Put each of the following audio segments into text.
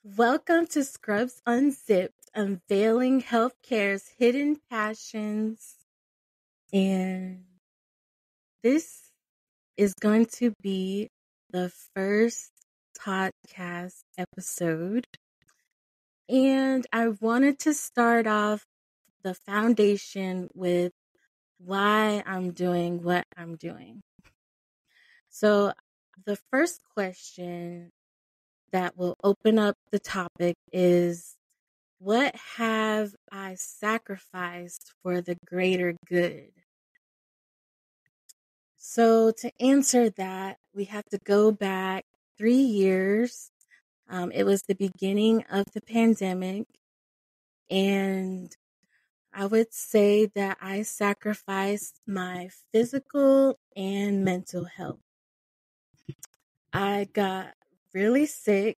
Welcome to Scrubs Unzipped, unveiling healthcare's hidden passions. And this is going to be the first podcast episode. And I wanted to start off the foundation with why I'm doing what I'm doing. So, the first question that will open up the topic is, what have I sacrificed for the greater good? So to answer that, we have to go back 3 years. It was the beginning of the pandemic, and I would say that I sacrificed my physical and mental health. I got really sick,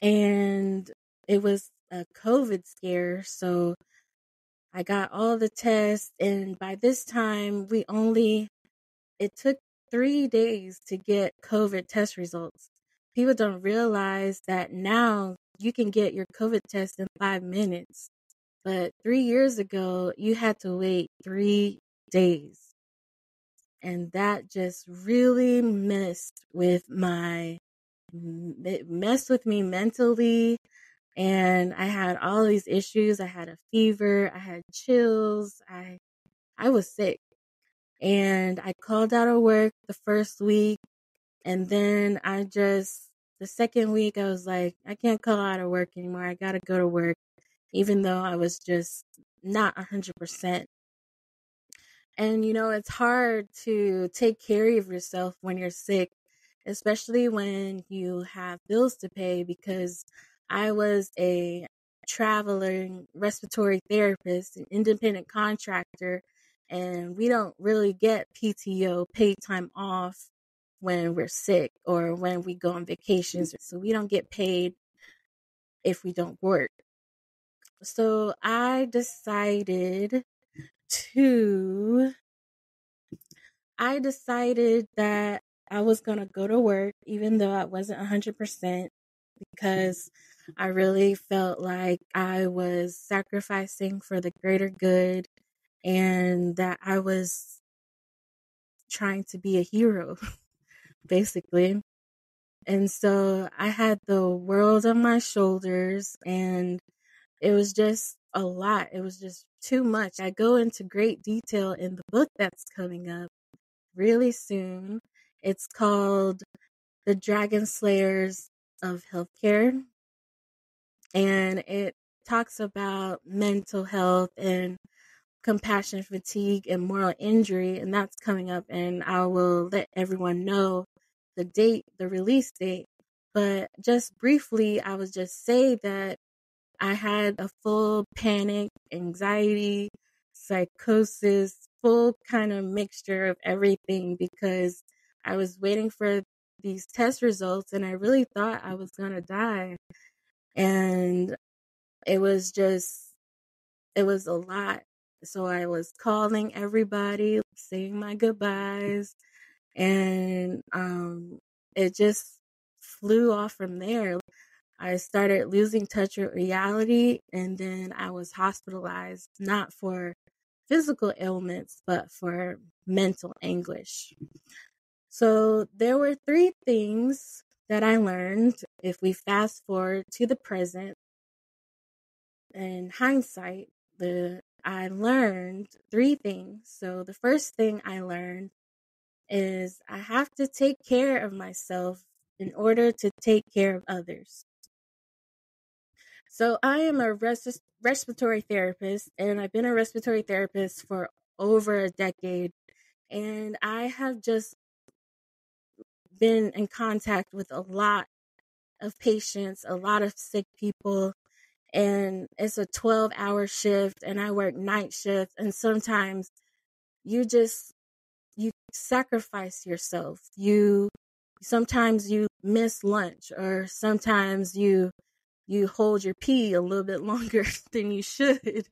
and it was a COVID scare, so I got all the tests, and by this time, it took 3 days to get COVID test results. People don't realize that now you can get your COVID test in 5 minutes. But 3 years ago, you had to wait 3 days. And that just really messed with me mentally. And I had all these issues. I had a fever. I had chills. I was sick, and I called out of work the first week. And then the second week, I was like, I can't call out of work anymore. I got to go to work, even though I was just not 100%. And, it's hard to take care of yourself when you're sick, especially when you have bills to pay, because I was a traveling respiratory therapist, an independent contractor, and we don't really get PTO, paid time off, when we're sick or when we go on vacations. So we don't get paid if we don't work. So I decided that I was going to go to work, even though I wasn't 100%, because I really felt like I was sacrificing for the greater good and that I was trying to be a hero, basically. And so I had the world on my shoulders, and it was just a lot. It was just too much. I go into great detail in the book that's coming up really soon. It's called The Dragon Slayers of Healthcare, and it talks about mental health and compassion fatigue and moral injury, and that's coming up, and I will let everyone know the release date. But just briefly, I would just say that I had a full panic, anxiety, psychosis, full kind of mixture of everything, because I was waiting for these test results and I really thought I was going to die. And it was a lot. So I was calling everybody, saying my goodbyes, and it just flew off from there. I started losing touch with reality, and then I was hospitalized, not for physical ailments, but for mental anguish. So there were 3 things that I learned. If we fast forward to the present, in hindsight, I learned 3 things. So the first thing I learned is I have to take care of myself in order to take care of others. So I am a respiratory therapist, and I've been a respiratory therapist for over a decade. And I have just been in contact with a lot of patients, a lot of sick people. And it's a 12-hour shift, and I work night shift. And sometimes you sacrifice yourself. Sometimes you miss lunch, or sometimes you hold your pee a little bit longer than you should,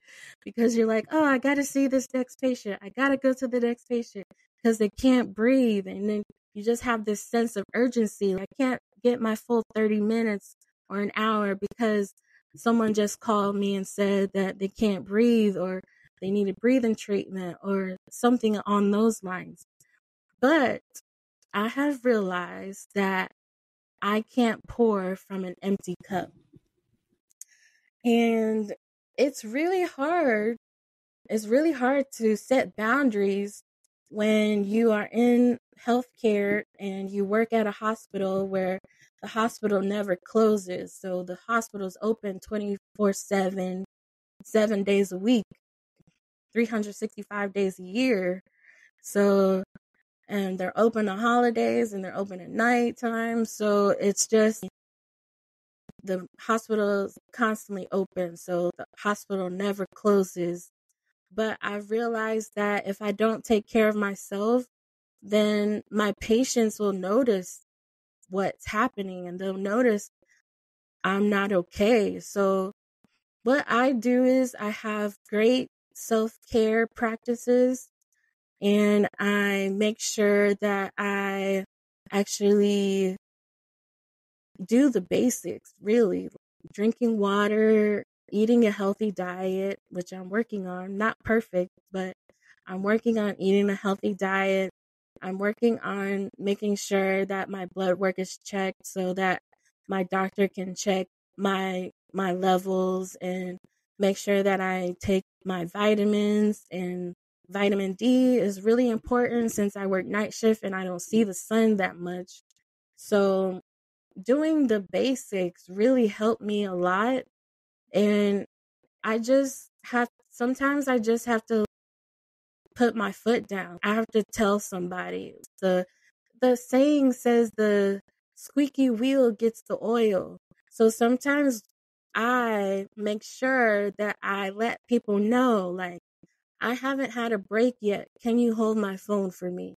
because you're like, oh, I got to see this next patient. I got to go to the next patient because they can't breathe. And then you just have this sense of urgency. I can't get my full 30 minutes or an hour because someone just called me and said that they can't breathe or they need a breathing treatment or something on those lines. But I have realized that I can't pour from an empty cup. And it's really hard. It's really hard to set boundaries when you are in healthcare and you work at a hospital where the hospital never closes. So the hospital's open 24/7, 7 days a week, 365 days a year. So, and they're open on holidays and they're open at nighttime. So it's just the hospital is constantly open. So the hospital never closes. But I've realized that if I don't take care of myself, then my patients will notice what's happening and they'll notice I'm not okay. So what I do is I have great self-care practices and I make sure that I actually do the basics, really. Drinking water, eating a healthy diet, which I'm working on. Not perfect, but I'm working on eating a healthy diet. I'm working on making sure that my blood work is checked so that my doctor can check my levels and make sure that I take my vitamins, and vitamin D is really important since I work night shift and I don't see the sun that much. So doing the basics really helped me a lot. And sometimes I just have to put my foot down. I have to tell somebody. The saying says the squeaky wheel gets the oil. So sometimes I make sure that I let people know, like, I haven't had a break yet. Can you hold my phone for me?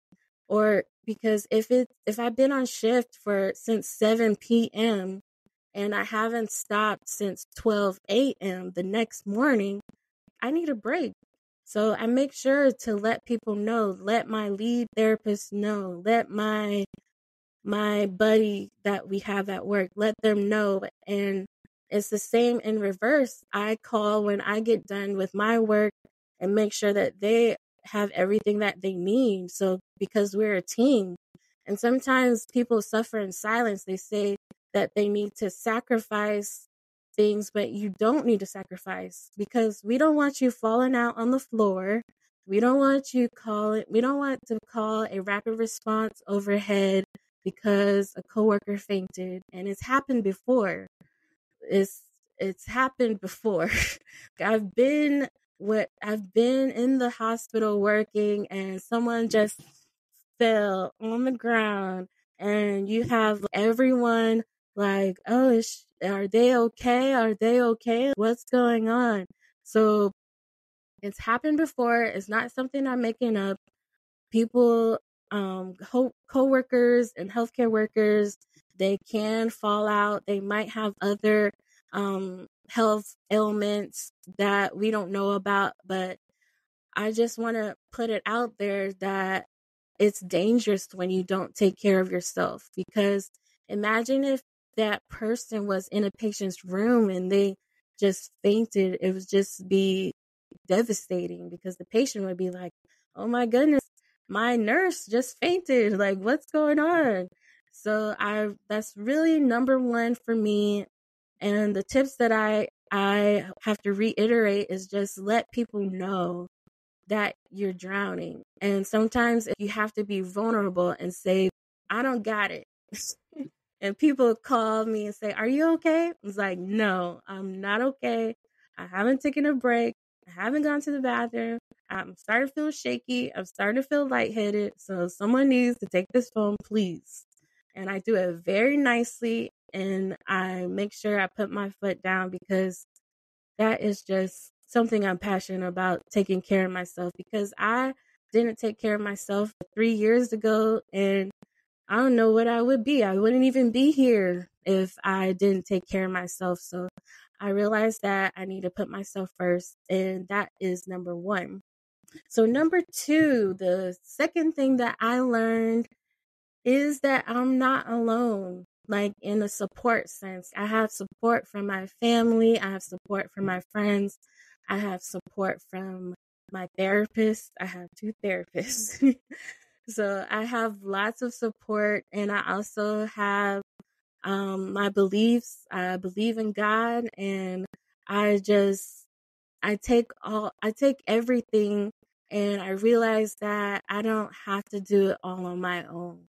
Or because if I've been on shift since 7 p.m. and I haven't stopped since 12 a.m. the next morning, I need a break. So I make sure to let people know, let my lead therapist know, let my buddy that we have at work, let them know. And it's the same in reverse. I call when I get done with my work and make sure that they have everything that they need. So because we're a team, and sometimes people suffer in silence. They say that they need to sacrifice things, but you don't need to sacrifice because we don't want you falling out on the floor. We don't want to call a rapid response overhead because a coworker fainted, and it's happened before. It's happened before. I've been I've been in the hospital working and someone just fell on the ground and you have everyone like, oh, are they okay? Are they okay? What's going on? So it's happened before. It's not something I'm making up. People, co-workers and healthcare workers, they can fall out. They might have other health ailments that we don't know about, but I just want to put it out there that it's dangerous when you don't take care of yourself, because imagine if that person was in a patient's room and they just fainted. It would just be devastating because the patient would be like, oh my goodness, my nurse just fainted. Like, what's going on? So that's really number one for me. And the tips that I have to reiterate is just let people know that you're drowning. And sometimes you have to be vulnerable and say, I don't got it. And people call me and say, are you okay? I was like, no, I'm not okay. I haven't taken a break. I haven't gone to the bathroom. I'm starting to feel shaky. I'm starting to feel lightheaded. So someone needs to take this phone, please. And I do it very nicely. And I make sure I put my foot down because that is just something I'm passionate about, taking care of myself, because I didn't take care of myself 3 years ago and I don't know what I would be. I wouldn't even be here if I didn't take care of myself. So I realized that I need to put myself first, and that is number one. So number two, the second thing that I learned is that I'm not alone. like in a support sense. I have support from my family. I have support from my friends. I have support from my therapist. I have 2 therapists. So I have lots of support, and I also have my beliefs. I believe in God, and I just I take everything, and I realize that I don't have to do it all on my own.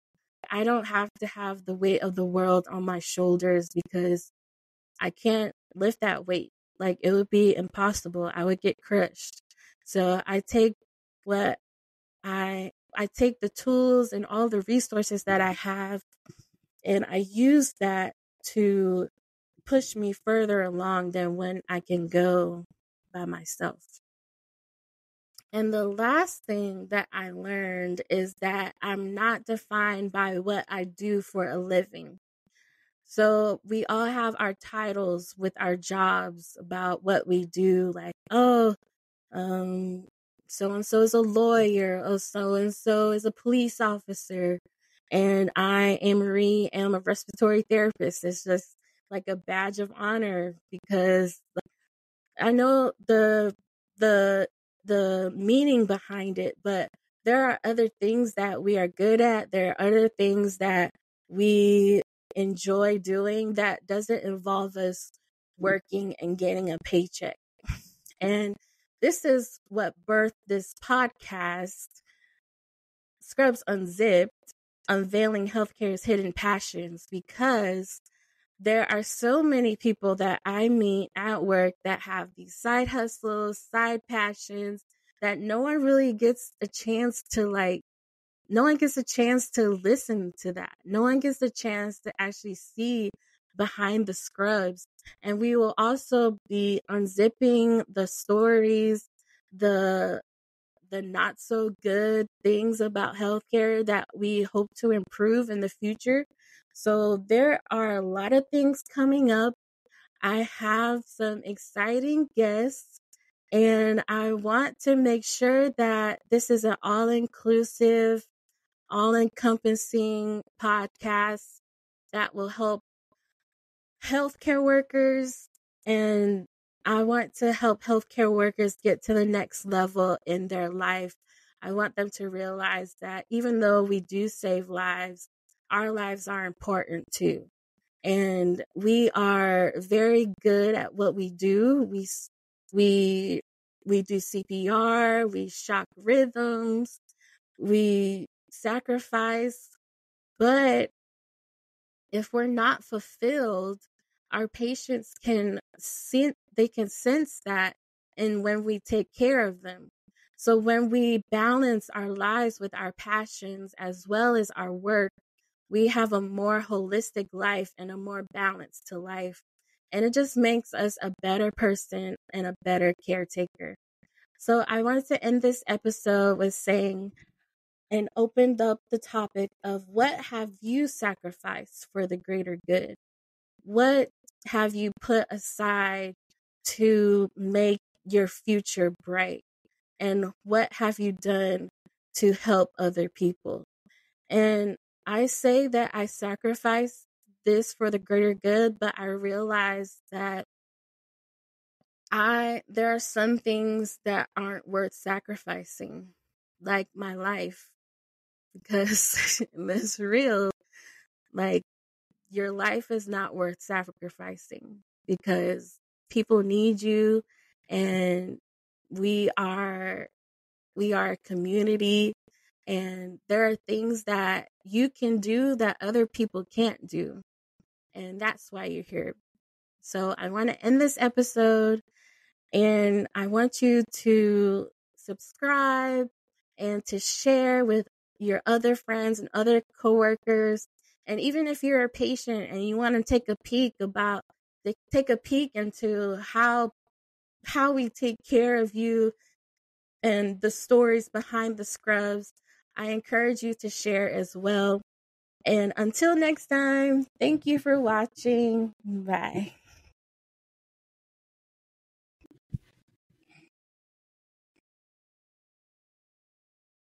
I don't have to have the weight of the world on my shoulders because I can't lift that weight. Like, it would be impossible. I would get crushed. So I take what I take the tools and all the resources that I have, and I use that to push me further along than when I can go by myself. And the last thing that I learned is that I'm not defined by what I do for a living. So we all have our titles with our jobs about what we do, like, oh, um, so and so is a lawyer, oh, so and so is a police officer, and I, Annmarie, am a respiratory therapist. It's just like a badge of honor because I know the the meaning behind it, but there are other things that we are good at. There are other things that we enjoy doing that doesn't involve us working and getting a paycheck. And this is what birthed this podcast, Scrubs Unzipped, Unveiling Healthcare's Hidden Passions, because there are so many people that I meet at work that have these side hustles, side passions that no one really gets a chance to no one gets a chance to listen to that. No one gets a chance to actually see behind the scrubs. And we will also be unzipping the stories, the not so good things about healthcare that we hope to improve in the future. So there are a lot of things coming up. I have some exciting guests, and I want to make sure that this is an all-inclusive, all-encompassing podcast that will help healthcare workers, and I want to help healthcare workers get to the next level in their life. I want them to realize that even though we do save lives, our lives are important too. And we are very good at what we do. We we do CPR, we shock rhythms, we sacrifice, but if we're not fulfilled, our patients they can sense that, and when we take care of them. So when we balance our lives with our passions as well as our work, we have a more holistic life and a more balance to life. And it just makes us a better person and a better caretaker. So I wanted to end this episode with saying, and opened up the topic of, what have you sacrificed for the greater good? What have you put aside to make your future bright? And what have you done to help other people? And I say that I sacrificed this for the greater good, but I realize that there are some things that aren't worth sacrificing, like my life, because it's real. Like, your life is not worth sacrificing because people need you, and we are a community, and there are things that you can do that other people can't do, and that's why you're here. So I want to end this episode, and I want you to subscribe and to share with your other friends and other coworkers. And even if you're a patient and you want to take a peek into how we take care of you and the stories behind the scrubs, I encourage you to share as well. And until next time, thank you for watching. Bye.